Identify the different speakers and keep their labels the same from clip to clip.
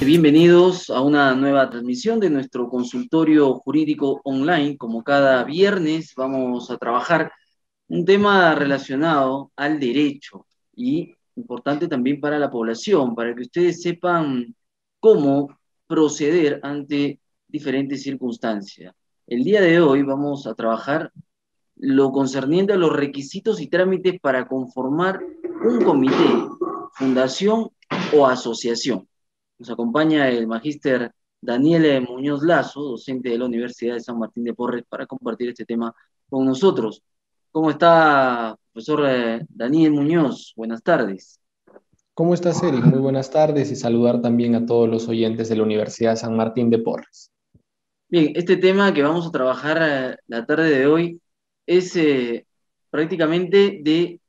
Speaker 1: Bienvenidos a una nueva transmisión de nuestro consultorio jurídico online. Como cada viernes vamos a trabajar un tema relacionado al derecho y importante también para la población, para que ustedes sepan cómo proceder ante diferentes circunstancias. El día de hoy vamos a trabajar lo concerniente a los requisitos y trámites para conformar un comité, fundación o asociación. Nos acompaña el magíster Daniel Muñoz Lazo, docente de la Universidad de San Martín de Porres, para compartir este tema con nosotros. ¿Cómo está, profesor Daniel Muñoz? Buenas tardes.
Speaker 2: ¿Cómo estás, Eric? Muy buenas tardes y saludar también a todos los oyentes de la Universidad de San Martín de Porres.
Speaker 1: Bien, este tema que vamos a trabajar la tarde de hoy es prácticamente de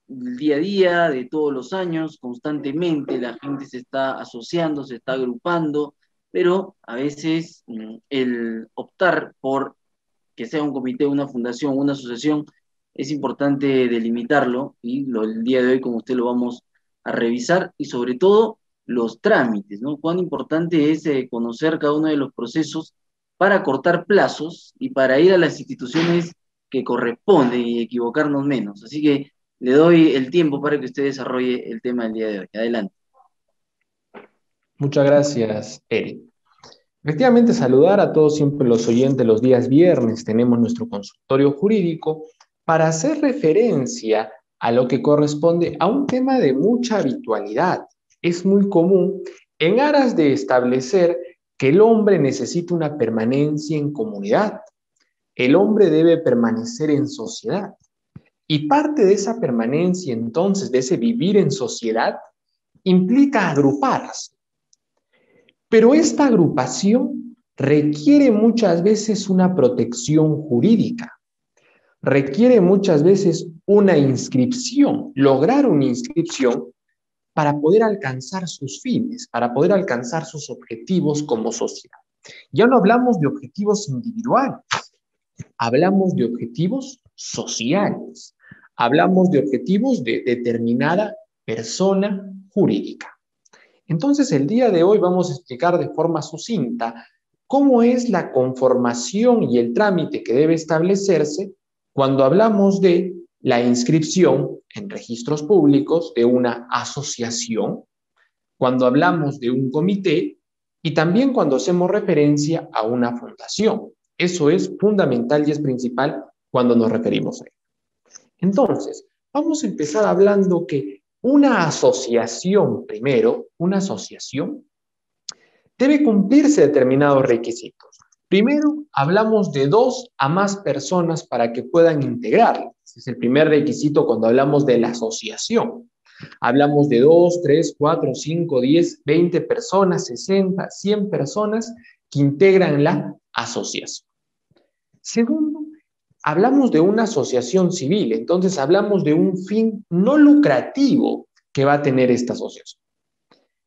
Speaker 1: día a día, de todos los años, constantemente la gente se está asociando, se está agrupando, pero a veces el optar por que sea un comité, una fundación, una asociación, es importante delimitarlo y el día de hoy con usted lo vamos a revisar y sobre todo los trámites, ¿no? Cuán importante es conocer cada uno de los procesos para cortar plazos y para ir a las instituciones que corresponden y equivocarnos menos. Así que le doy el tiempo para que usted desarrolle el tema del día de hoy. Adelante.
Speaker 2: Muchas gracias, Eric. Efectivamente, saludar a todos siempre los oyentes los días viernes. Tenemos nuestro consultorio jurídico para hacer referencia a lo que corresponde a un tema de mucha habitualidad. Es muy común en aras de establecer que el hombre necesita una permanencia en comunidad. El hombre debe permanecer en sociedad. Y parte de esa permanencia, entonces, de ese vivir en sociedad, implica agruparse. Pero esta agrupación requiere muchas veces una protección jurídica, requiere muchas veces una inscripción, lograr una inscripción para poder alcanzar sus fines, para poder alcanzar sus objetivos como sociedad. Ya no hablamos de objetivos individuales, hablamos de objetivos sociales, hablamos de objetivos de determinada persona jurídica. Entonces, el día de hoy vamos a explicar de forma sucinta cómo es la conformación y el trámite que debe establecerse cuando hablamos de la inscripción en registros públicos de una asociación, cuando hablamos de un comité y también cuando hacemos referencia a una fundación. Eso es fundamental y es principal cuando nos referimos a ello. Entonces, vamos a empezar hablando que una asociación, primero, una asociación, debe cumplirse determinados requisitos. Primero, hablamos de 2 a más personas para que puedan integrarla. Ese es el primer requisito cuando hablamos de la asociación. Hablamos de 2, 3, 4, 5, 10, 20 personas, 60, 100 personas que integran la asociación. Segundo, hablamos de una asociación civil, entonces hablamos de un fin no lucrativo que va a tener esta asociación.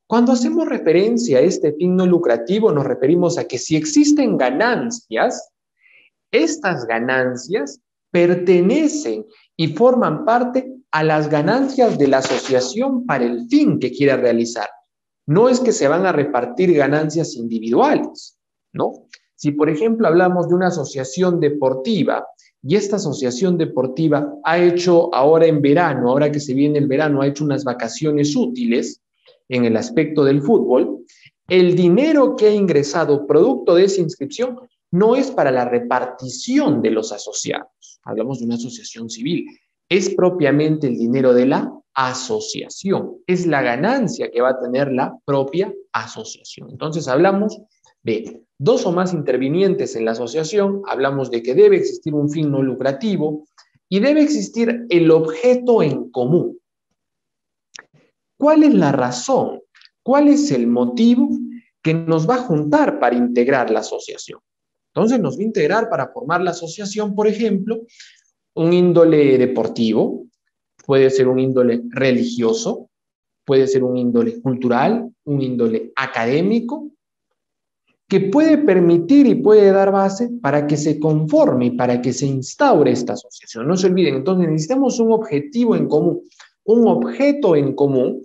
Speaker 2: Cuando hacemos referencia a este fin no lucrativo, nos referimos a que si existen ganancias, estas ganancias pertenecen y forman parte a las ganancias de la asociación para el fin que quiera realizar. No es que se van a repartir ganancias individuales, ¿no? Si, por ejemplo, hablamos de una asociación deportiva y esta asociación deportiva ha hecho ahora en verano, ahora que se viene el verano, ha hecho unas vacaciones útiles en el aspecto del fútbol, el dinero que ha ingresado producto de esa inscripción no es para la repartición de los asociados. Hablamos de una asociación civil. Es propiamente el dinero de la asociación. Es la ganancia que va a tener la propia asociación. Entonces hablamos de 2 o más intervinientes en la asociación, hablamos de que debe existir un fin no lucrativo y debe existir el objeto en común. ¿Cuál es la razón? ¿Cuál es el motivo que nos va a juntar para integrar la asociación? Entonces nos va a integrar para formar la asociación, por ejemplo, un índole deportivo, puede ser un índole religioso, puede ser un índole cultural, un índole académico, que puede permitir y puede dar base para que se conforme y para que se instaure esta asociación. No se olviden, entonces necesitamos un objetivo en común, un objeto en común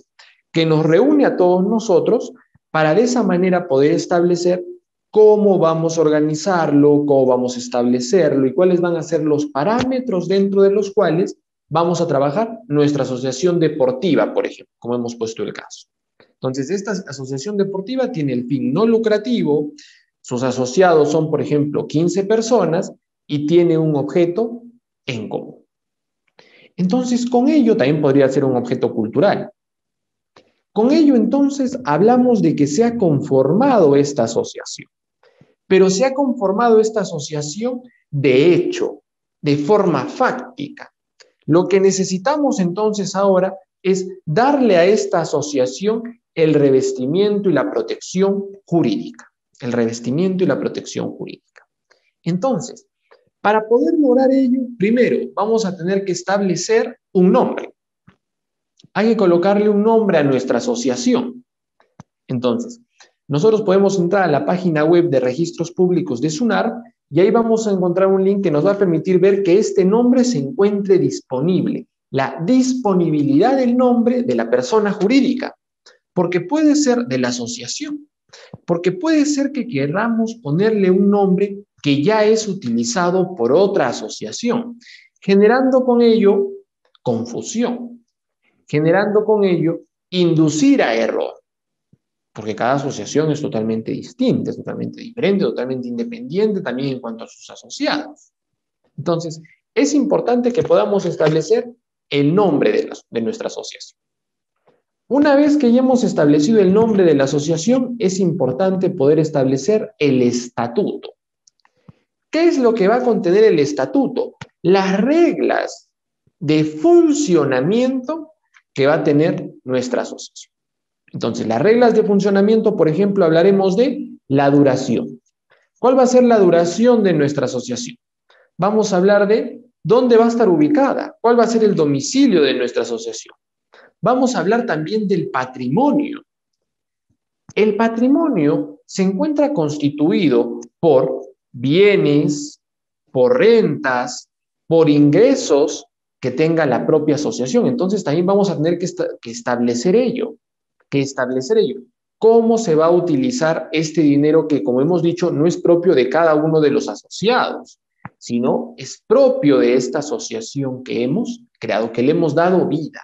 Speaker 2: que nos reúne a todos nosotros para de esa manera poder establecer cómo vamos a organizarlo, cómo vamos a establecerlo y cuáles van a ser los parámetros dentro de los cuales vamos a trabajar nuestra asociación deportiva, por ejemplo, como hemos puesto el caso. Entonces, esta asociación deportiva tiene el fin no lucrativo, sus asociados son, por ejemplo, 15 personas y tiene un objeto en común. Entonces, con ello también podría ser un objeto cultural. Con ello, entonces, hablamos de que se ha conformado esta asociación. Pero se ha conformado esta asociación de hecho, de forma fáctica. Lo que necesitamos entonces ahora es darle a esta asociación el revestimiento y la protección jurídica. El revestimiento y la protección jurídica. Entonces, para poder lograr ello, primero vamos a tener que establecer un nombre. Hay que colocarle un nombre a nuestra asociación. Entonces, nosotros podemos entrar a la página web de registros públicos de SUNAR y ahí vamos a encontrar un link que nos va a permitir ver que este nombre se encuentre disponible. La disponibilidad del nombre de la persona jurídica, porque puede ser de la asociación, porque puede ser que queramos ponerle un nombre que ya es utilizado por otra asociación, generando con ello confusión, generando con ello inducir a error. Porque cada asociación es totalmente distinta, es totalmente diferente, totalmente independiente también en cuanto a sus asociados. Entonces, es importante que podamos establecer el nombre de nuestra asociación. Una vez que ya hemos establecido el nombre de la asociación, es importante poder establecer el estatuto. ¿Qué es lo que va a contener el estatuto? Las reglas de funcionamiento que va a tener nuestra asociación. Entonces, las reglas de funcionamiento, por ejemplo, hablaremos de la duración. ¿Cuál va a ser la duración de nuestra asociación? Vamos a hablar de dónde va a estar ubicada, cuál va a ser el domicilio de nuestra asociación. Vamos a hablar también del patrimonio. El patrimonio se encuentra constituido por bienes, por rentas, por ingresos que tenga la propia asociación. Entonces, también vamos a tener que establecer ello. ¿Cómo se va a utilizar este dinero que, como hemos dicho, no es propio de cada uno de los asociados, sino es propio de esta asociación que hemos creado, que le hemos dado vida?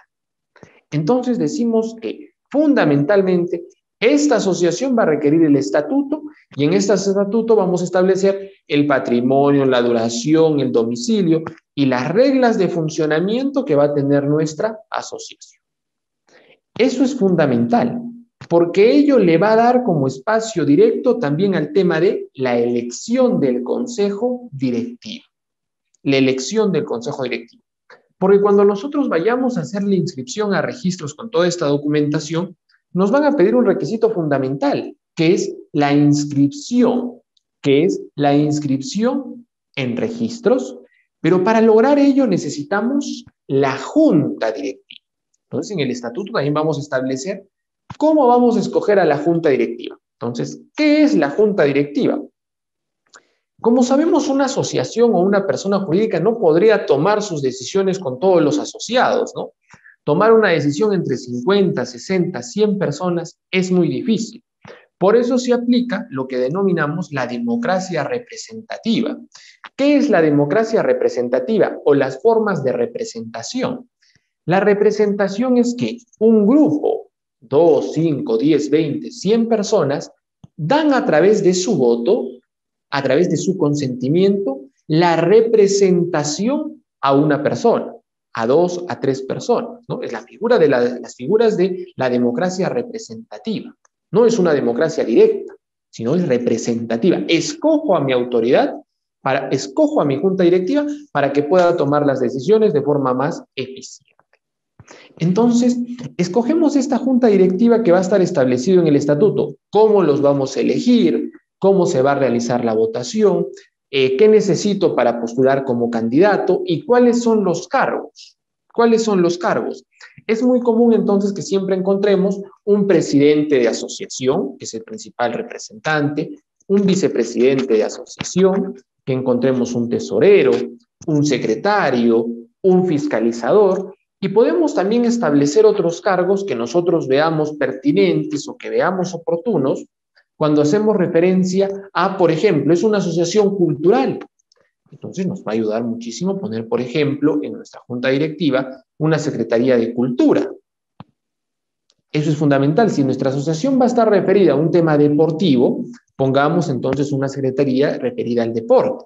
Speaker 2: Entonces decimos que fundamentalmente esta asociación va a requerir el estatuto y en este estatuto vamos a establecer el patrimonio, la duración, el domicilio y las reglas de funcionamiento que va a tener nuestra asociación. Eso es fundamental, porque ello le va a dar como espacio directo también al tema de la elección del consejo directivo. La elección del consejo directivo. Porque cuando nosotros vayamos a hacer la inscripción a registros con toda esta documentación, nos van a pedir un requisito fundamental, que es la inscripción, en registros, pero para lograr ello necesitamos la junta directiva. Entonces, en el estatuto también vamos a establecer cómo vamos a escoger a la junta directiva. Entonces, ¿qué es la junta directiva? Como sabemos, una asociación o una persona jurídica no podría tomar sus decisiones con todos los asociados, ¿no? Tomar una decisión entre 50, 60, 100 personas es muy difícil. Por eso se aplica lo que denominamos la democracia representativa. ¿Qué es la democracia representativa o las formas de representación? La representación es que un grupo, 2, 5, 10, 20, 100 personas, dan a través de su voto, a través de su consentimiento, la representación a una persona, a 2, a 3 personas, ¿no? Es la figura de las figuras de la democracia representativa. No es una democracia directa, sino es representativa. Escojo a mi autoridad, escojo a mi junta directiva para que pueda tomar las decisiones de forma más eficiente. Entonces, escogemos esta junta directiva que va a estar establecido en el estatuto. ¿Cómo los vamos a elegir? ¿Cómo se va a realizar la votación? ¿Qué necesito para postular como candidato? ¿Y cuáles son los cargos? ¿Cuáles son los cargos? Es muy común entonces que siempre encontremos un presidente de asociación, que es el principal representante, un vicepresidente de asociación, que encontremos un tesorero, un secretario, un fiscalizador, Y podemos también establecer otros cargos que nosotros veamos pertinentes o que veamos oportunos cuando hacemos referencia a, por ejemplo, es una asociación cultural. Entonces nos va a ayudar muchísimo poner, por ejemplo, en nuestra junta directiva una Secretaría de Cultura. Eso es fundamental. Si nuestra asociación va a estar referida a un tema deportivo, pongamos entonces una secretaría referida al deporte.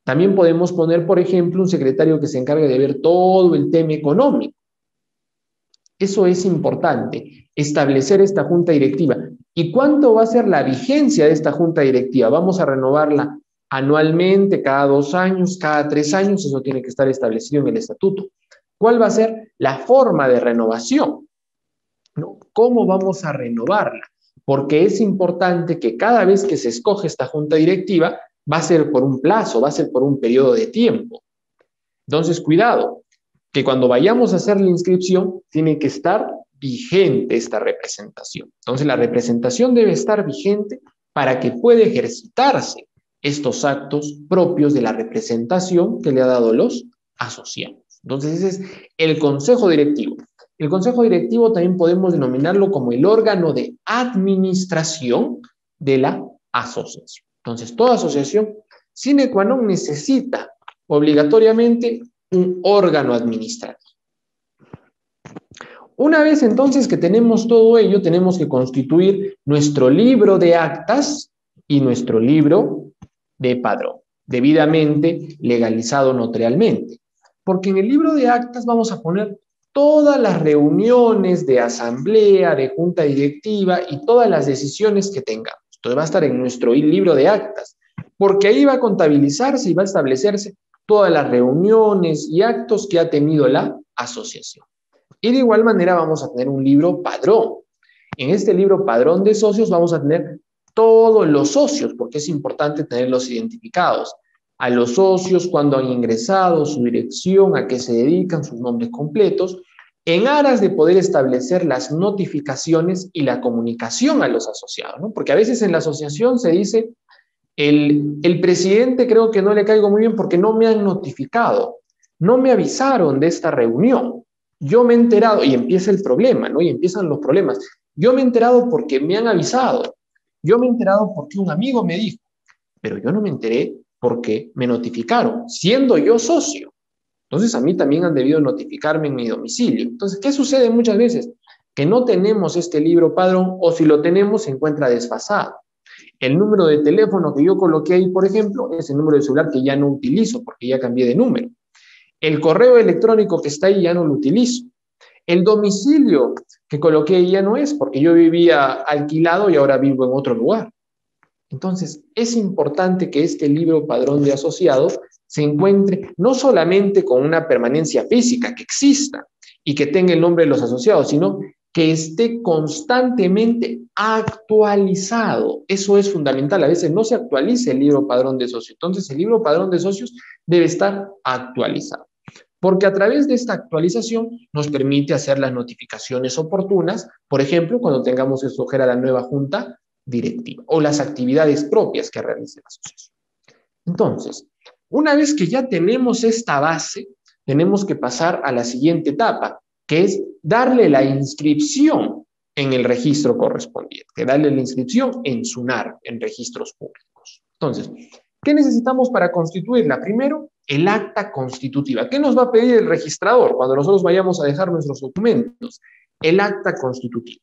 Speaker 2: También podemos poner, por ejemplo, un secretario que se encargue de ver todo el tema económico. Eso es importante, establecer esta junta directiva. ¿Y cuánto va a ser la vigencia de esta junta directiva? ¿Vamos a renovarla anualmente, cada 2 años, cada 3 años? Eso tiene que estar establecido en el estatuto. ¿Cuál va a ser la forma de renovación? ¿No? ¿Cómo vamos a renovarla? Porque es importante que cada vez que se escoge esta junta directiva, va a ser por un plazo, va a ser por un periodo de tiempo. Entonces, cuidado, que cuando vayamos a hacer la inscripción, tiene que estar vigente esta representación. Entonces, la representación debe estar vigente para que pueda ejercitarse estos actos propios de la representación que le ha dado los asociados. Entonces, ese es el consejo directivo. El consejo directivo también podemos denominarlo como el órgano de administración de la asociación. Entonces, toda asociación sine qua non necesita obligatoriamente un órgano administrativo. Una vez entonces que tenemos todo ello, tenemos que constituir nuestro libro de actas y nuestro libro de padrón, debidamente legalizado notarialmente. Porque en el libro de actas vamos a poner todas las reuniones de asamblea, de junta directiva y todas las decisiones que tengamos. Entonces va a estar en nuestro libro de actas, porque ahí va a contabilizarse y va a establecerse todas las reuniones y actos que ha tenido la asociación. Y de igual manera vamos a tener un libro padrón. En este libro padrón de socios vamos a tener todos los socios, porque es importante tenerlos identificados. A los socios, cuándo han ingresado, su dirección, a qué se dedican, sus nombres completos, en aras de poder establecer las notificaciones y la comunicación a los asociados, ¿no? Porque a veces en la asociación se dice, el presidente creo que no le caigo muy bien porque no me han notificado, no me avisaron de esta reunión. Yo me he enterado, y empieza el problema, ¿no? Y empiezan los problemas. Yo me he enterado porque me han avisado. Yo me he enterado porque un amigo me dijo, pero yo no me enteré porque me notificaron, siendo yo socio. Entonces, a mí también han debido notificarme en mi domicilio. Entonces, ¿qué sucede muchas veces? Que no tenemos este libro padrón, o si lo tenemos, se encuentra desfasado. El número de teléfono que yo coloqué ahí, por ejemplo, es el número de celular que ya no utilizo porque ya cambié de número. El correo electrónico que está ahí ya no lo utilizo. El domicilio que coloqué ahí ya no es porque yo vivía alquilado y ahora vivo en otro lugar. Entonces, es importante que este libro padrón de asociados se encuentre no solamente con una permanencia física que exista y que tenga el nombre de los asociados, sino que esté constantemente actualizado. Eso es fundamental. A veces no se actualiza el libro padrón de socios. Entonces, el libro padrón de socios debe estar actualizado. Porque a través de esta actualización nos permite hacer las notificaciones oportunas, por ejemplo, cuando tengamos que escoger a la nueva junta directiva o las actividades propias que realice la asociación. Entonces, una vez que ya tenemos esta base, tenemos que pasar a la siguiente etapa, que es darle la inscripción en el registro correspondiente, darle la inscripción en SUNAR, en registros públicos. Entonces, ¿qué necesitamos para constituirla? Primero, el acta constitutiva. ¿Qué nos va a pedir el registrador cuando nosotros vayamos a dejar nuestros documentos? El acta constitutiva.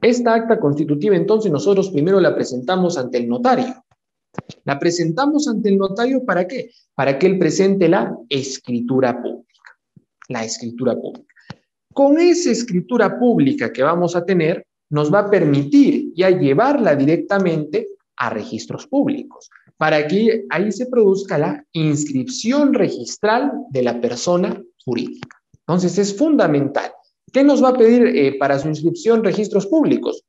Speaker 2: Esta acta constitutiva, entonces, nosotros primero la presentamos ante el notario. La presentamos ante el notario, ¿para qué? Para que él presente la escritura pública. La escritura pública. Con esa escritura pública que vamos a tener, nos va a permitir ya llevarla directamente a registros públicos, para que ahí se produzca la inscripción registral de la persona jurídica. Entonces, es fundamental. ¿Qué nos va a pedir para su inscripción en registros públicos?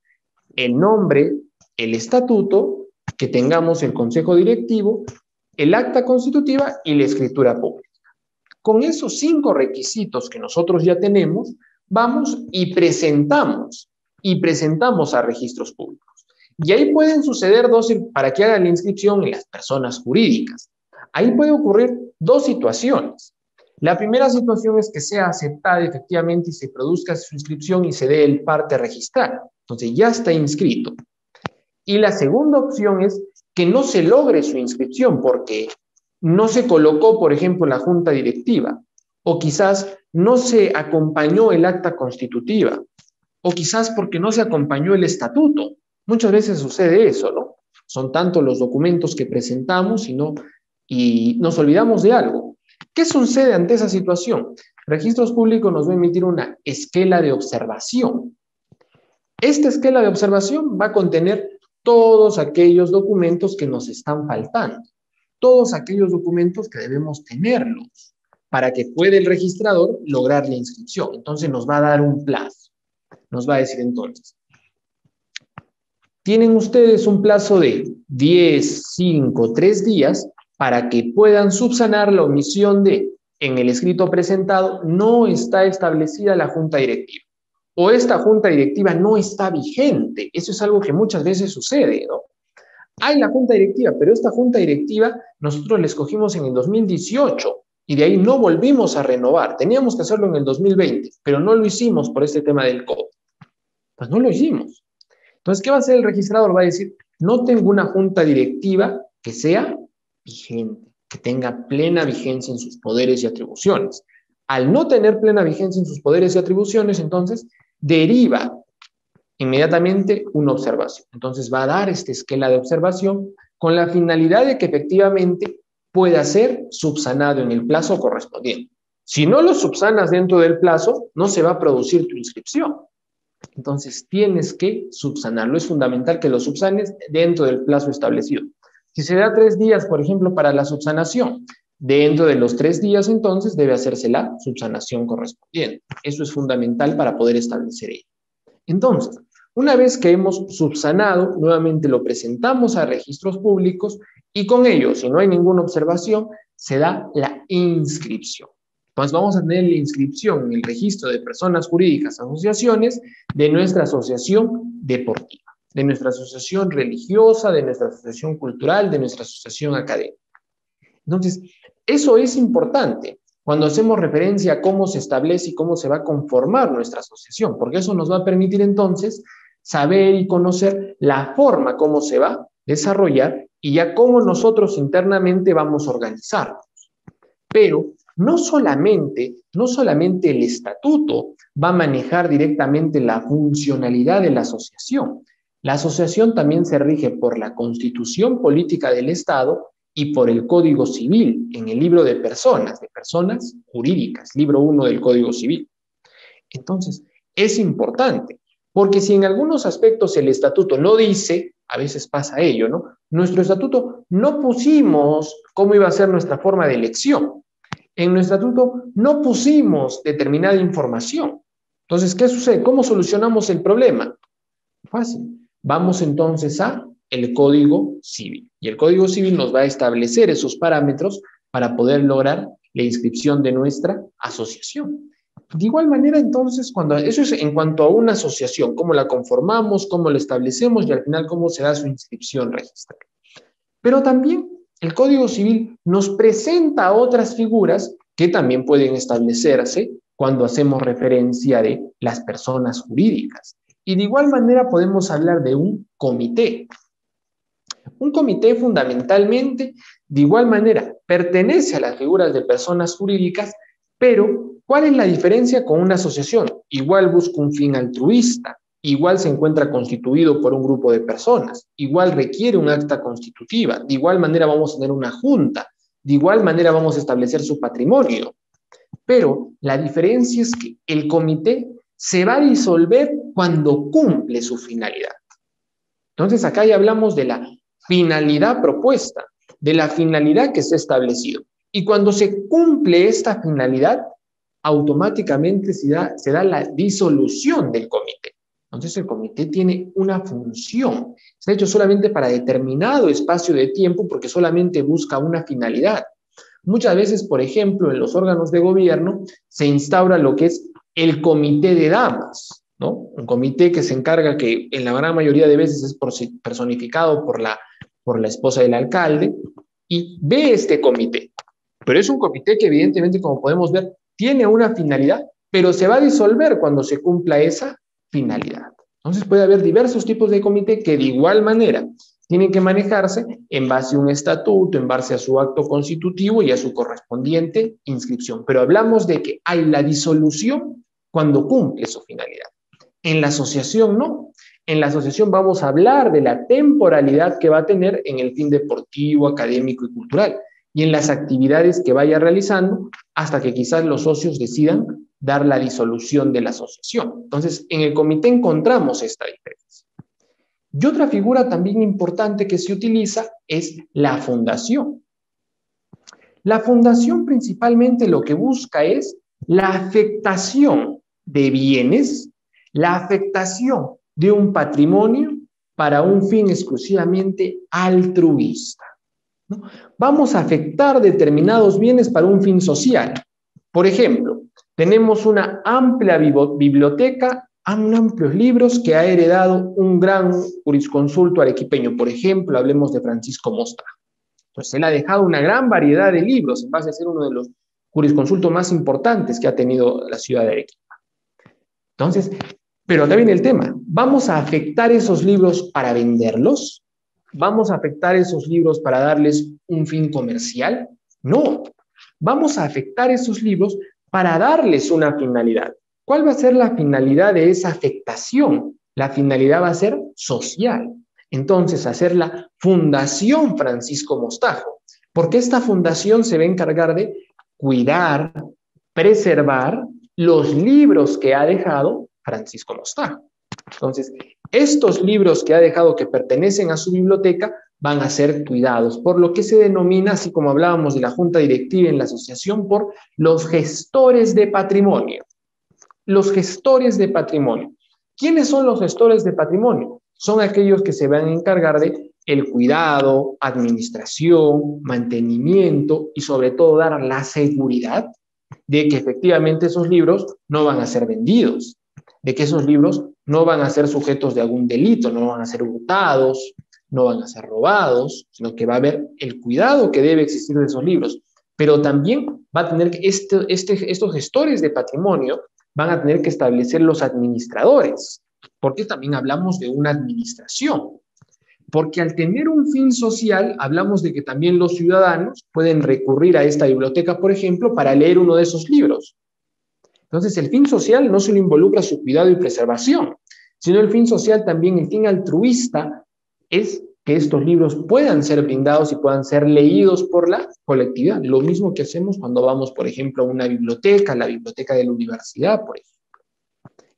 Speaker 2: El nombre, el estatuto, que tengamos el consejo directivo, el acta constitutiva y la escritura pública. Con esos 5 requisitos que nosotros ya tenemos, vamos y presentamos a registros públicos. Y ahí pueden suceder para que hagan la inscripción en las personas jurídicas. Ahí puede ocurrir 2 situaciones. La primera situación es que sea aceptada efectivamente y se produzca su inscripción y se dé el parte registral. Entonces ya está inscrito. Y la segunda opción es que no se logre su inscripción porque no se colocó, por ejemplo, la junta directiva, o quizás no se acompañó el acta constitutiva, o quizás porque no se acompañó el estatuto. Muchas veces sucede eso, ¿no? Son tantos los documentos que presentamos y nos olvidamos de algo. ¿Qué sucede ante esa situación? Registros Públicos nos va a emitir una esquela de observación. Esta esquela de observación va a contener todos aquellos documentos que nos están faltando, todos aquellos documentos que debemos tenerlos para que pueda el registrador lograr la inscripción. Entonces nos va a dar un plazo. Nos va a decir entonces, tienen ustedes un plazo de 10, 5, 3 días para que puedan subsanar la omisión de, en el escrito presentado, no está establecida la junta directiva. O esta junta directiva no está vigente. Eso es algo que muchas veces sucede, ¿no? Hay la junta directiva, pero esta junta directiva nosotros la escogimos en el 2018 y de ahí no volvimos a renovar. Teníamos que hacerlo en el 2020, pero no lo hicimos por este tema del COVID. Pues no lo hicimos. Entonces, ¿qué va a hacer el registrador? Va a decir, no tengo una junta directiva que sea vigente, que tenga plena vigencia en sus poderes y atribuciones. Al no tener plena vigencia en sus poderes y atribuciones, entonces, deriva inmediatamente una observación. Entonces, va a dar esta esquela de observación con la finalidad de que efectivamente pueda ser subsanado en el plazo correspondiente. Si no lo subsanas dentro del plazo, no se va a producir tu inscripción. Entonces, tienes que subsanarlo. Es fundamental que lo subsanes dentro del plazo establecido. Si se da 3 días, por ejemplo, para la subsanación, dentro de los 3 días, entonces, debe hacerse la subsanación correspondiente. Eso es fundamental para poder establecer ello. Entonces, una vez que hemos subsanado, nuevamente lo presentamos a registros públicos y con ello, si no hay ninguna observación, se da la inscripción. Entonces vamos a tener la inscripción en el registro de personas jurídicas, asociaciones, de nuestra asociación deportiva, de nuestra asociación religiosa, de nuestra asociación cultural, de nuestra asociación académica. Entonces, eso es importante cuando hacemos referencia a cómo se establece y cómo se va a conformar nuestra asociación, porque eso nos va a permitir entonces saber y conocer la forma como se va a desarrollar y ya cómo nosotros internamente vamos a organizarnos. Pero no solamente el estatuto va a manejar directamente la funcionalidad de la asociación. La asociación también se rige por la Constitución Política del Estado y por el Código Civil en el libro de personas jurídicas, libro 1 del Código Civil. Entonces, es importante, porque si en algunos aspectos el estatuto no dice, a veces pasa ello, ¿no? Nuestro estatuto no pusimos cómo iba a ser nuestra forma de elección. En nuestro estatuto no pusimos determinada información. Entonces, ¿qué sucede? ¿Cómo solucionamos el problema? Fácil. Vamos entonces a el Código Civil. Y el Código Civil nos va a establecer esos parámetros para poder lograr la inscripción de nuestra asociación. De igual manera, entonces, eso es en cuanto a una asociación, cómo la conformamos, cómo la establecemos y al final cómo se da su inscripción registral. Pero también el Código Civil nos presenta otras figuras que también pueden establecerse cuando hacemos referencia de las personas jurídicas. Y de igual manera podemos hablar de un comité. Un comité fundamentalmente, de igual manera, pertenece a las figuras de personas jurídicas, pero ¿cuál es la diferencia con una asociación? Igual busca un fin altruista, igual se encuentra constituido por un grupo de personas, igual requiere un acta constitutiva, de igual manera vamos a tener una junta, de igual manera vamos a establecer su patrimonio. Pero la diferencia es que el comité se va a disolver cuando cumple su finalidad. Entonces acá ya hablamos de la finalidad propuesta, de la finalidad que se ha establecido. Y cuando se cumple esta finalidad, automáticamente se da la disolución del comité. Entonces el comité tiene una función. Está hecho solamente para determinado espacio de tiempo porque solamente busca una finalidad. Muchas veces, por ejemplo, en los órganos de gobierno se instaura lo que es el comité de damas, ¿no? Un comité que se encarga, que en la gran mayoría de veces es personificado por la esposa del alcalde, y ve este comité. Pero es un comité que evidentemente, como podemos ver, tiene una finalidad, pero se va a disolver cuando se cumpla esa finalidad. Entonces puede haber diversos tipos de comité que de igual manera tienen que manejarse en base a un estatuto, en base a su acto constitutivo y a su correspondiente inscripción. Pero hablamos de que hay la disolución cuando cumple su finalidad. En la asociación no. En la asociación vamos a hablar de la temporalidad que va a tener en el fin deportivo, académico y cultural y en las actividades que vaya realizando hasta que quizás los socios decidan dar la disolución de la asociación. Entonces, en el comité encontramos esta diferencia. Y otra figura también importante que se utiliza es la fundación. La fundación principalmente lo que busca es la afectación de bienes, la afectación de un patrimonio para un fin exclusivamente altruista, ¿no? Vamos a afectar determinados bienes para un fin social. Por ejemplo, tenemos una amplia biblioteca, amplios libros que ha heredado un gran jurisconsulto arequipeño. Por ejemplo, hablemos de Francisco Mostra. Pues él ha dejado una gran variedad de libros en base a ser uno de los jurisconsultos más importantes que ha tenido la ciudad de Arequipa. Entonces, pero acá viene el tema. ¿Vamos a afectar esos libros para venderlos? ¿Vamos a afectar esos libros para darles un fin comercial? No. Vamos a afectar esos libros para darles una finalidad. ¿Cuál va a ser la finalidad de esa afectación? La finalidad va a ser social. Entonces, hacer la Fundación Francisco Mostajo, porque esta fundación se va a encargar de cuidar, preservar los libros que ha dejado Francisco Mostajo. Entonces, estos libros que ha dejado que pertenecen a su biblioteca van a ser cuidados, por lo que se denomina, así como hablábamos de la junta directiva en la asociación, por los gestores de patrimonio. Los gestores de patrimonio. ¿Quiénes son los gestores de patrimonio? Son aquellos que se van a encargar de el cuidado, administración, mantenimiento y sobre todo dar la seguridad de que efectivamente esos libros no van a ser vendidos, de que esos libros no van a ser sujetos de algún delito, no van a ser hurtados, no van a ser robados, sino que va a haber el cuidado que debe existir de esos libros. Pero también va a tener que estos gestores de patrimonio van a tener que establecer los administradores, porque también hablamos de una administración. Porque al tener un fin social, hablamos de que también los ciudadanos pueden recurrir a esta biblioteca, por ejemplo, para leer uno de esos libros. Entonces, el fin social no solo involucra su cuidado y preservación, sino el fin social también, el fin altruista, es que estos libros puedan ser brindados y puedan ser leídos por la colectividad. Lo mismo que hacemos cuando vamos, por ejemplo, a una biblioteca, la biblioteca de la universidad, por ejemplo.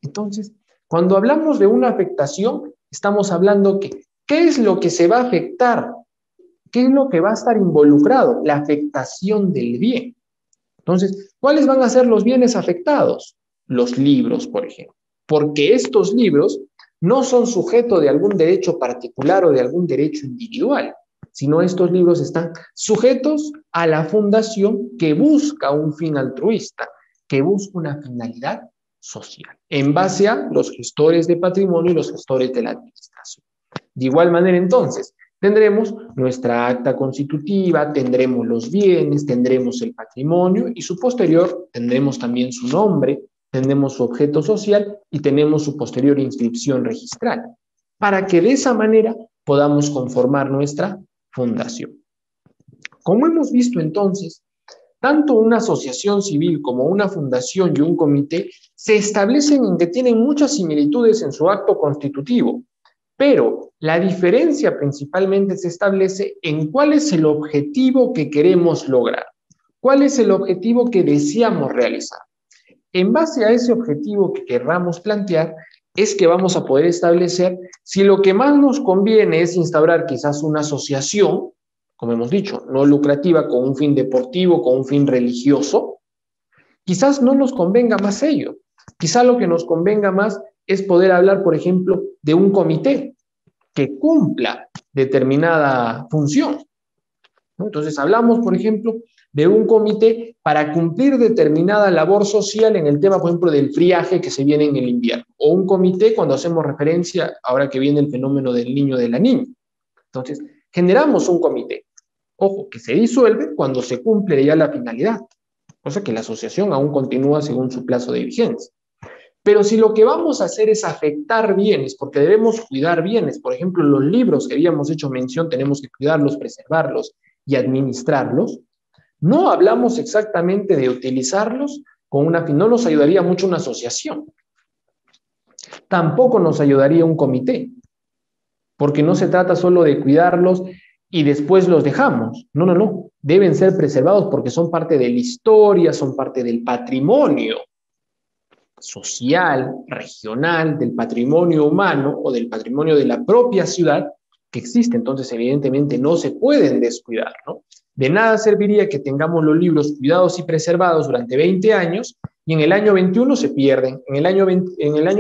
Speaker 2: Entonces, cuando hablamos de una afectación, estamos hablando que, ¿qué es lo que se va a afectar? ¿Qué es lo que va a estar involucrado? La afectación del bien. Entonces, ¿cuáles van a ser los bienes afectados? Los libros, por ejemplo. Porque estos libros no son sujeto de algún derecho particular o de algún derecho individual, sino estos libros están sujetos a la fundación que busca un fin altruista, que busca una finalidad social, en base a los gestores de patrimonio y los gestores de la administración. De igual manera, entonces, tendremos nuestra acta constitutiva, tendremos los bienes, tendremos el patrimonio y su posterior tendremos también su nombre, tendremos su objeto social y tenemos su posterior inscripción registral, para que de esa manera podamos conformar nuestra fundación. Como hemos visto entonces, tanto una asociación civil como una fundación y un comité se establecen en que tienen muchas similitudes en su acto constitutivo, pero la diferencia principalmente se establece en cuál es el objetivo que queremos lograr, cuál es el objetivo que deseamos realizar. En base a ese objetivo que querramos plantear, es que vamos a poder establecer si lo que más nos conviene es instaurar quizás una asociación, como hemos dicho, no lucrativa, con un fin deportivo, con un fin religioso. Quizás no nos convenga más ello. Quizás lo que nos convenga más es poder hablar, por ejemplo, de un comité que cumpla determinada función, ¿no? Entonces hablamos, por ejemplo, de un comité para cumplir determinada labor social en el tema, por ejemplo, del friaje que se viene en el invierno, o un comité cuando hacemos referencia, ahora que viene el fenómeno del niño de la niña. Entonces, generamos un comité. Ojo, que se disuelve cuando se cumple ya la finalidad, cosa que la asociación aún continúa según su plazo de vigencia. Pero si lo que vamos a hacer es afectar bienes, porque debemos cuidar bienes, por ejemplo, los libros que habíamos hecho mención, tenemos que cuidarlos, preservarlos y administrarlos, no hablamos exactamente de utilizarlos con una fin, no nos ayudaría mucho una asociación, tampoco nos ayudaría un comité, porque no se trata solo de cuidarlos y después los dejamos. No, no, no. Deben ser preservados porque son parte de la historia, son parte del patrimonio social, regional, del patrimonio humano o del patrimonio de la propia ciudad que existe. Entonces, evidentemente, no se pueden descuidar, ¿no? De nada serviría que tengamos los libros cuidados y preservados durante 20 años y en el año 21 se pierden, en el año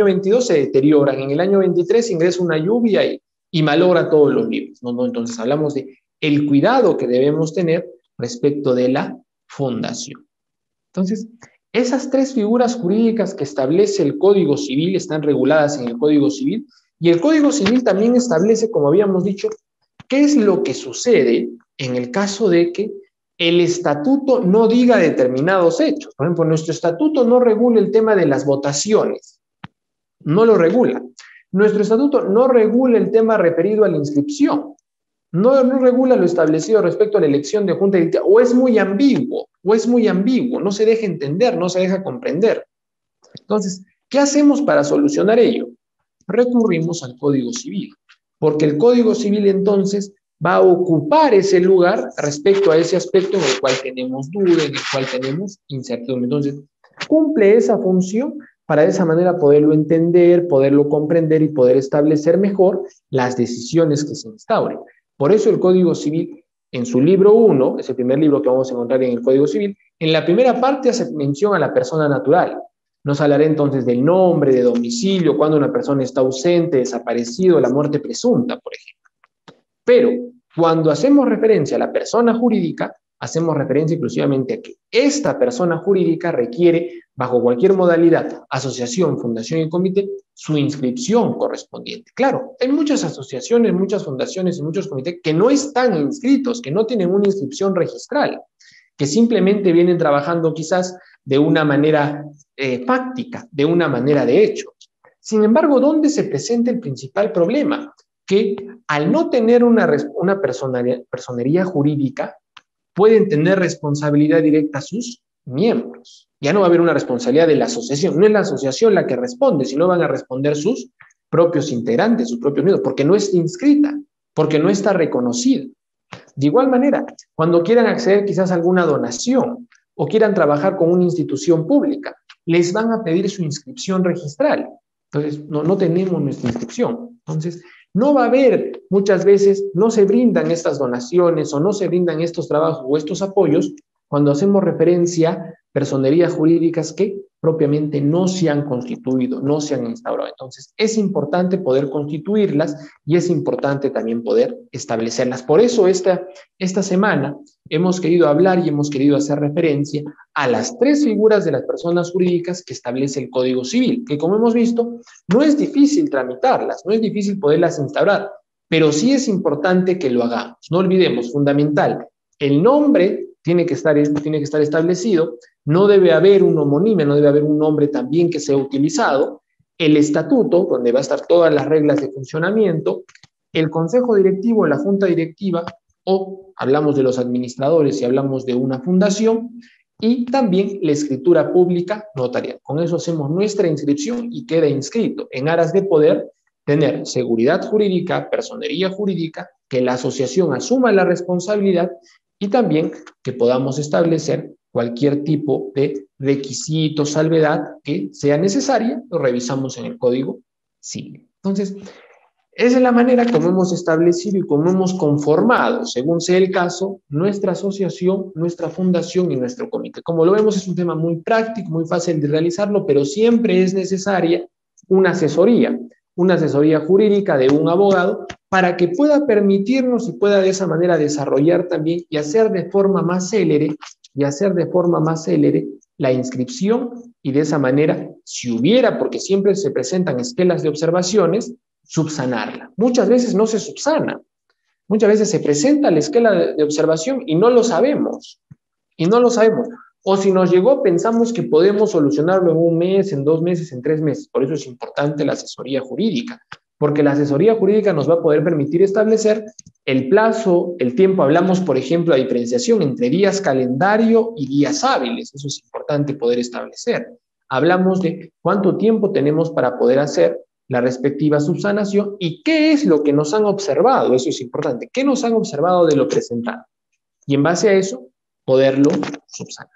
Speaker 2: 22 se deterioran, en el año 23 ingresa una lluvia y malogra todos los libros, ¿no? ¿No? Entonces, hablamos de el cuidado que debemos tener respecto de la fundación. Entonces, esas tres figuras jurídicas que establece el Código Civil están reguladas en el Código Civil y el Código Civil también establece, como habíamos dicho, qué es lo que sucede en el caso de que el estatuto no diga determinados hechos. Por ejemplo, nuestro estatuto no regula el tema de las votaciones, no lo regula. Nuestro estatuto no regula el tema referido a la inscripción, no regula lo establecido respecto a la elección de junta directiva, o es muy ambiguo, no se deja entender, no se deja comprender. Entonces, ¿qué hacemos para solucionar ello? Recurrimos al Código Civil, porque el Código Civil entonces va a ocupar ese lugar respecto a ese aspecto en el cual tenemos duda, en el cual tenemos incertidumbre. Entonces, cumple esa función para de esa manera poderlo entender, poderlo comprender y poder establecer mejor las decisiones que se instauren. Por eso el Código Civil, en su libro 1, es el primer libro que vamos a encontrar en el Código Civil, en la primera parte hace mención a la persona natural. Nos hablará entonces del nombre, de domicilio, cuando una persona está ausente, desaparecido, la muerte presunta, por ejemplo. Pero cuando hacemos referencia a la persona jurídica, hacemos referencia exclusivamente a que esta persona jurídica requiere, bajo cualquier modalidad, asociación, fundación y comité, su inscripción correspondiente. Claro, hay muchas asociaciones, muchas fundaciones y muchos comités que no están inscritos, que no tienen una inscripción registral, que simplemente vienen trabajando quizás de una manera fáctica, de una manera de hecho. Sin embargo, ¿dónde se presenta el principal problema? Que al no tener una personería jurídica, pueden tener responsabilidad directa sus miembros. Ya no va a haber una responsabilidad de la asociación, no es la asociación la que responde, sino van a responder sus propios integrantes, sus propios miembros, porque no está inscrita, porque no está reconocida. De igual manera, cuando quieran acceder quizás a alguna donación o quieran trabajar con una institución pública, les van a pedir su inscripción registral. Entonces, no tenemos nuestra inscripción. Entonces, no va a haber, muchas veces, no se brindan estas donaciones o no se brindan estos trabajos o estos apoyos cuando hacemos referencia a personerías jurídicas que propiamente no se han constituido, no se han instaurado. Entonces, es importante poder constituirlas y es importante también poder establecerlas. Por eso esta semana hemos querido hablar y hemos querido hacer referencia a las tres figuras de las personas jurídicas que establece el Código Civil, que como hemos visto, no es difícil tramitarlas, no es difícil poderlas instaurar, pero sí es importante que lo hagamos. No olvidemos, fundamental, el nombre tiene que estar establecido, no debe haber un homonimia, no debe haber un nombre también que sea utilizado, el estatuto, donde va a estar todas las reglas de funcionamiento, el consejo directivo, la junta directiva, o hablamos de los administradores y hablamos de una fundación, y también la escritura pública notarial. Con eso hacemos nuestra inscripción y queda inscrito en aras de poder tener seguridad jurídica, personería jurídica, que la asociación asuma la responsabilidad y también que podamos establecer cualquier tipo de requisito, salvedad que sea necesaria, lo revisamos en el Código Civil. Entonces, esa es la manera como hemos establecido y como hemos conformado, según sea el caso, nuestra asociación, nuestra fundación y nuestro comité. Como lo vemos, es un tema muy práctico, muy fácil de realizarlo, pero siempre es necesaria una asesoría jurídica de un abogado para que pueda permitirnos y pueda de esa manera desarrollar también y hacer de forma más célere, la inscripción y de esa manera, si hubiera, porque siempre se presentan esquelas de observaciones, subsanarla. Muchas veces no se subsana. Muchas veces se presenta la escala de observación y no lo sabemos. Y no lo sabemos. O si nos llegó, pensamos que podemos solucionarlo en un mes, en 2 meses, en 3 meses. Por eso es importante la asesoría jurídica, porque la asesoría jurídica nos va a poder permitir establecer el plazo, el tiempo. Hablamos, por ejemplo, la diferenciación entre días calendario y días hábiles. Eso es importante poder establecer. Hablamos de cuánto tiempo tenemos para poder hacer la respectiva subsanación y qué es lo que nos han observado. Eso es importante. ¿Qué nos han observado de lo presentado? Y en base a eso, poderlo subsanar.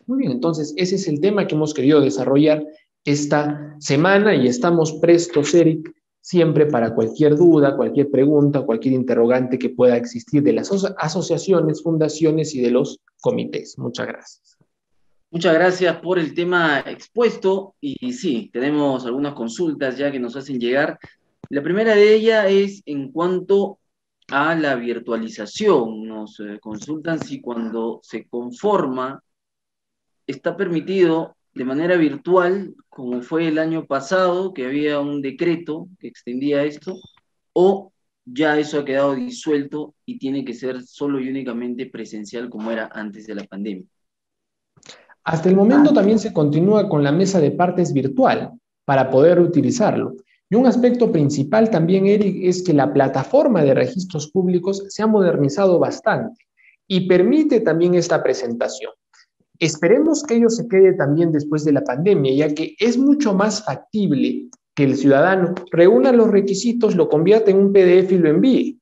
Speaker 2: Muy bien, entonces ese es el tema que hemos querido desarrollar esta semana y estamos prestos, Eric, siempre para cualquier duda, cualquier pregunta, cualquier interrogante que pueda existir de las asociaciones, fundaciones y de los comités. Muchas gracias.
Speaker 1: Muchas gracias por el tema expuesto y sí, tenemos algunas consultas ya que nos hacen llegar. La primera de ellas es en cuanto a la virtualización. Nos consultan si cuando se conforma está permitido de manera virtual, como fue el año pasado, que había un decreto que extendía esto, o ya eso ha quedado disuelto y tiene que ser solo y únicamente presencial como era antes de la pandemia.
Speaker 2: Hasta el momento también se continúa con la mesa de partes virtual para poder utilizarlo. Y un aspecto principal también, Eric, es que la plataforma de registros públicos se ha modernizado bastante y permite también esta presentación. Esperemos que ello se quede también después de la pandemia, ya que es mucho más factible que el ciudadano reúna los requisitos, lo convierta en un PDF y lo envíe.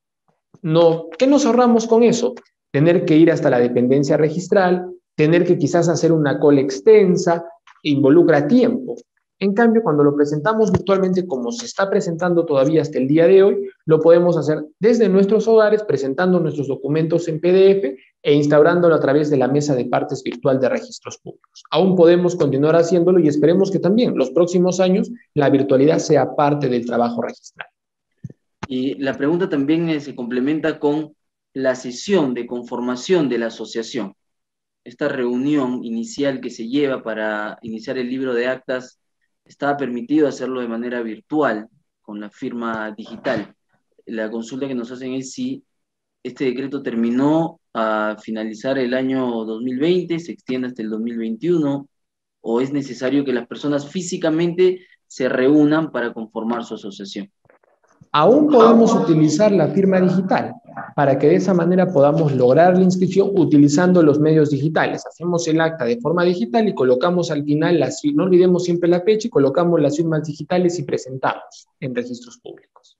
Speaker 2: No, ¿qué nos ahorramos con eso? Tener que ir hasta la dependencia registral, tener que quizás hacer una cola extensa, involucra tiempo. En cambio, cuando lo presentamos virtualmente, como se está presentando todavía hasta el día de hoy, lo podemos hacer desde nuestros hogares, presentando nuestros documentos en PDF e instaurándolo a través de la mesa de partes virtual de registros públicos. Aún podemos continuar haciéndolo y esperemos que también los próximos años la virtualidad sea parte del trabajo registral.
Speaker 1: Y la pregunta también se complementa con la sesión de conformación de la asociación. Esta reunión inicial que se lleva para iniciar el libro de actas, estaba permitido hacerlo de manera virtual, con la firma digital. La consulta que nos hacen es si este decreto terminó a finalizar el año 2020, se extiende hasta el 2021, o es necesario que las personas físicamente se reúnan para conformar su asociación.
Speaker 2: Aún podemos utilizar la firma digital para que de esa manera podamos lograr la inscripción utilizando los medios digitales. Hacemos el acta de forma digital y colocamos al final, no olvidemos siempre la fecha, y colocamos las firmas digitales y presentamos en registros públicos.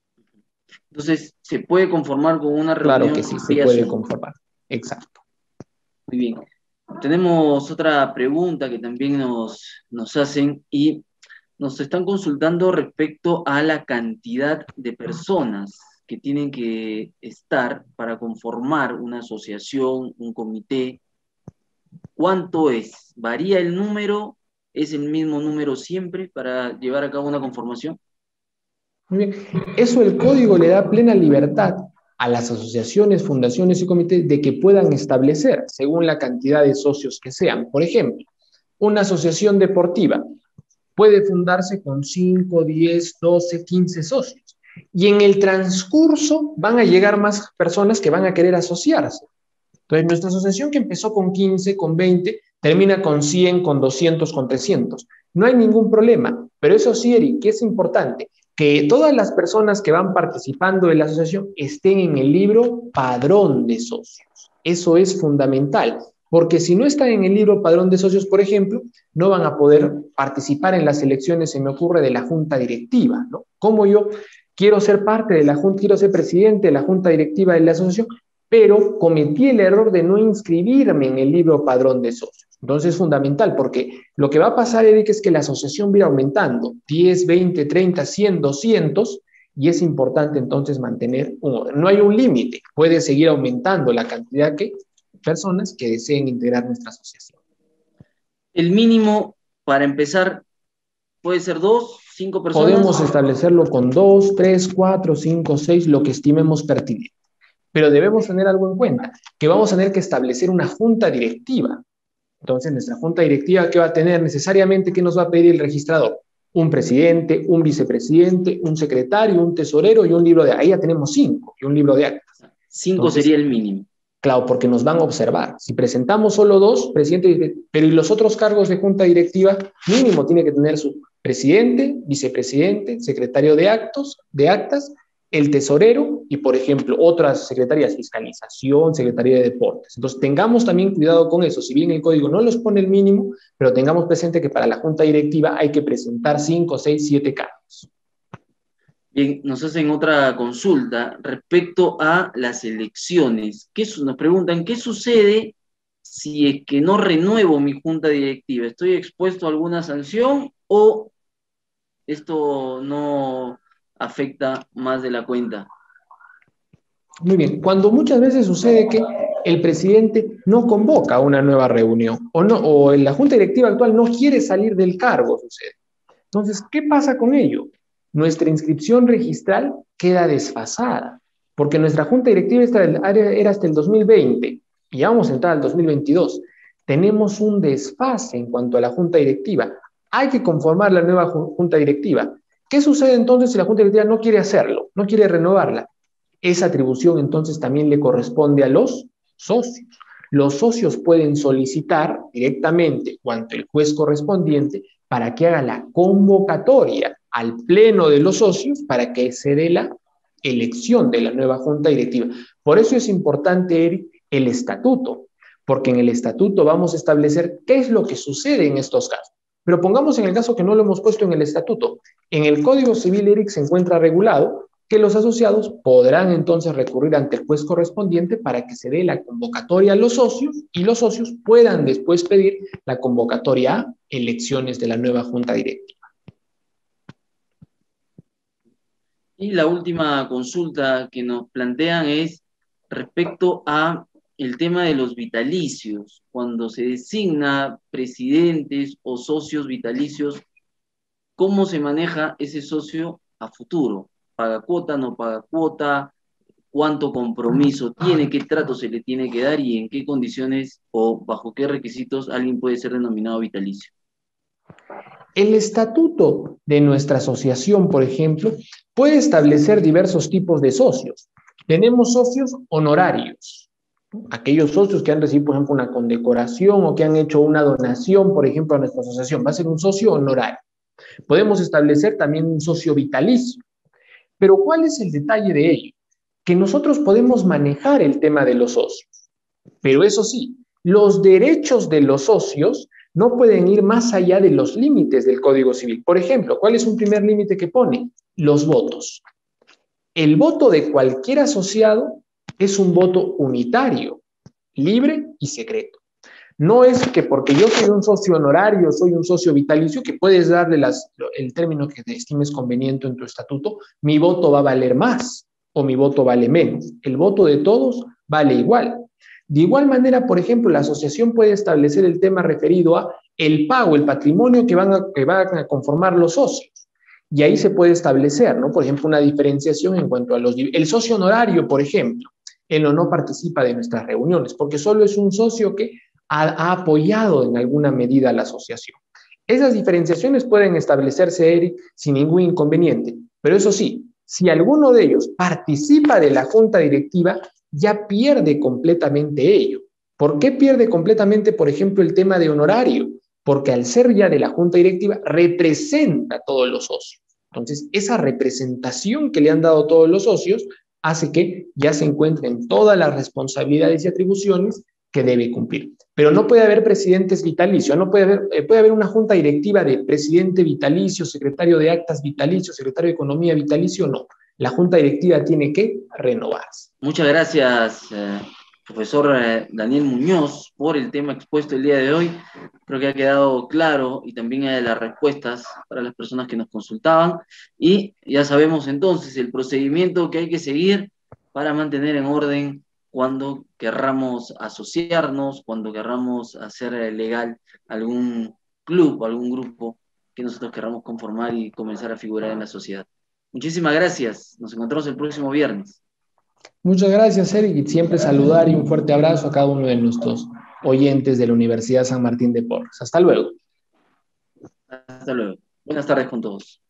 Speaker 1: Entonces, ¿se puede conformar con una reunión?
Speaker 2: Claro que sí, se puede conformar. Exacto.
Speaker 1: Muy bien. Tenemos otra pregunta que también nos hacen y nos están consultando respecto a la cantidad de personas que tienen que estar para conformar una asociación, un comité. ¿Cuánto es? ¿Varía el número? ¿Es el mismo número siempre para llevar a cabo una conformación?
Speaker 2: Muy bien. Eso el código le da plena libertad a las asociaciones, fundaciones y comités de que puedan establecer según la cantidad de socios que sean. Por ejemplo, una asociación deportiva puede fundarse con 5, 10, 12, 15 socios. Y en el transcurso van a llegar más personas que van a querer asociarse. Entonces, nuestra asociación que empezó con 15, con 20, termina con 100, con 200, con 300. No hay ningún problema. Pero eso sí, Eric, que es importante, que todas las personas que van participando de la asociación estén en el libro Padrón de Socios. Eso es fundamental. Porque si no están en el libro Padrón de Socios, por ejemplo, no van a poder participar en las elecciones, se me ocurre, de la junta directiva, ¿no? Como yo quiero ser parte de la junta, quiero ser presidente de la junta directiva de la asociación, pero cometí el error de no inscribirme en el libro Padrón de Socios. Entonces es fundamental, porque lo que va a pasar, Eric, es que la asociación va a ir aumentando, 10, 20, 30, 100, 200, y es importante entonces mantener un orden. No hay un límite, puede seguir aumentando la cantidad de personas que deseen integrar nuestra asociación.
Speaker 1: El mínimo para empezar puede ser 2, 5 personas.
Speaker 2: Podemos establecerlo con 2, 3, 4, 5, 6, lo que estimemos pertinente. Pero debemos tener algo en cuenta, que vamos a tener que establecer una junta directiva. Entonces, nuestra junta directiva, ¿qué va a tener necesariamente? ¿Qué nos va a pedir el registrador? un presidente, un vicepresidente, un secretario, un tesorero y un libro de actas. Ahí ya tenemos 5 y un libro de actas.
Speaker 1: 5
Speaker 2: Entonces,
Speaker 1: sería el mínimo.
Speaker 2: claro, porque nos van a observar. Si presentamos solo 2, presidente, pero y los otros cargos de junta directiva, mínimo tiene que tener su presidente, vicepresidente, secretario de actas, el tesorero y, por ejemplo, otras secretarías, fiscalización, secretaría de deportes. Entonces, tengamos también cuidado con eso. Si bien el código no los pone el mínimo, pero tengamos presente que para la junta directiva hay que presentar 5, 6, 7 cargos.
Speaker 1: Bien, nos hacen otra consulta respecto a las elecciones. Nos preguntan, ¿qué sucede si es que no renuevo mi junta directiva? ¿Estoy expuesto a alguna sanción o esto no afecta más de la cuenta?
Speaker 2: Muy bien, cuando muchas veces sucede que el presidente no convoca una nueva reunión o la junta directiva actual no quiere salir del cargo, sucede. Entonces, ¿qué pasa con ello? Nuestra inscripción registral queda desfasada, porque nuestra junta directiva era hasta el 2020 y ya vamos a entrar al 2022. Tenemos un desfase en cuanto a la junta directiva. Hay que conformar la nueva junta directiva. ¿Qué sucede entonces si la junta directiva no quiere hacerlo, no quiere renovarla? Esa atribución entonces también le corresponde a los socios. Los socios pueden solicitar directamente o ante el juez correspondiente para que haga la convocatoria al pleno de los socios para que se dé la elección de la nueva junta directiva. Por eso es importante, Eric, el estatuto, porque en el estatuto vamos a establecer qué es lo que sucede en estos casos. Pero pongamos en el caso que no lo hemos puesto en el estatuto. En el Código Civil, Eric, se encuentra regulado que los asociados podrán entonces recurrir ante el juez correspondiente para que se dé la convocatoria a los socios y los socios puedan después pedir la convocatoria a elecciones de la nueva junta directiva.
Speaker 1: Y la última consulta que nos plantean es respecto a el tema de los vitalicios. Cuando se designa presidentes o socios vitalicios, ¿cómo se maneja ese socio a futuro? ¿Paga cuota, no paga cuota? ¿Cuánto compromiso tiene? ¿Qué trato se le tiene que dar? ¿Y en qué condiciones o bajo qué requisitos alguien puede ser denominado vitalicio?
Speaker 2: El estatuto de nuestra asociación, por ejemplo, puede establecer diversos tipos de socios. Tenemos socios honorarios, aquellos socios que han recibido, por ejemplo, una condecoración o que han hecho una donación, por ejemplo, a nuestra asociación. Va a ser un socio honorario. Podemos establecer también un socio vitalicio. Pero ¿cuál es el detalle de ello? Que nosotros podemos manejar el tema de los socios. Pero eso sí, los derechos de los socios no pueden ir más allá de los límites del Código Civil. Por ejemplo, ¿cuál es un primer límite que pone? Los votos. El voto de cualquier asociado es un voto unitario, libre y secreto. No es que porque yo soy un socio honorario, soy un socio vitalicio, que puedes darle el término que te estimes conveniente en tu estatuto, mi voto va a valer más o mi voto vale menos. El voto de todos vale igual. De igual manera, por ejemplo, la asociación puede establecer el tema referido a el pago, el patrimonio que van a conformar los socios. Y ahí se puede establecer, ¿no? Por ejemplo, una diferenciación en cuanto a el socio honorario, por ejemplo, él no participa de nuestras reuniones, porque solo es un socio que ha apoyado en alguna medida a la asociación. Esas diferenciaciones pueden establecerse, Eric, sin ningún inconveniente. Pero eso sí, si alguno de ellos participa de la junta directiva, ya pierde completamente ello. ¿Por qué pierde completamente, por ejemplo, el tema de honorario? Porque al ser ya de la junta directiva, representa a todos los socios. Entonces, esa representación que le han dado todos los socios hace que ya se encuentren todas las responsabilidades y atribuciones que debe cumplir. Pero no puede haber presidentes vitalicios, puede haber una junta directiva de presidente vitalicio, secretario de actas vitalicio, secretario de economía vitalicio, no. La junta directiva tiene que renovarse.
Speaker 1: Muchas gracias, profesor Daniel Muñoz, por el tema expuesto el día de hoy. Creo que ha quedado claro y también hay las respuestas para las personas que nos consultaban. Y ya sabemos entonces el procedimiento que hay que seguir para mantener en orden cuando querramos asociarnos, cuando querramos hacer legal algún club o algún grupo que nosotros querramos conformar y comenzar a figurar en la sociedad. Muchísimas gracias. Nos encontramos el próximo viernes.
Speaker 2: Muchas gracias, Eric, y siempre saludar y un fuerte abrazo a cada uno de nuestros oyentes de la Universidad San Martín de Porres. Hasta luego.
Speaker 1: Hasta luego. Buenas tardes con todos.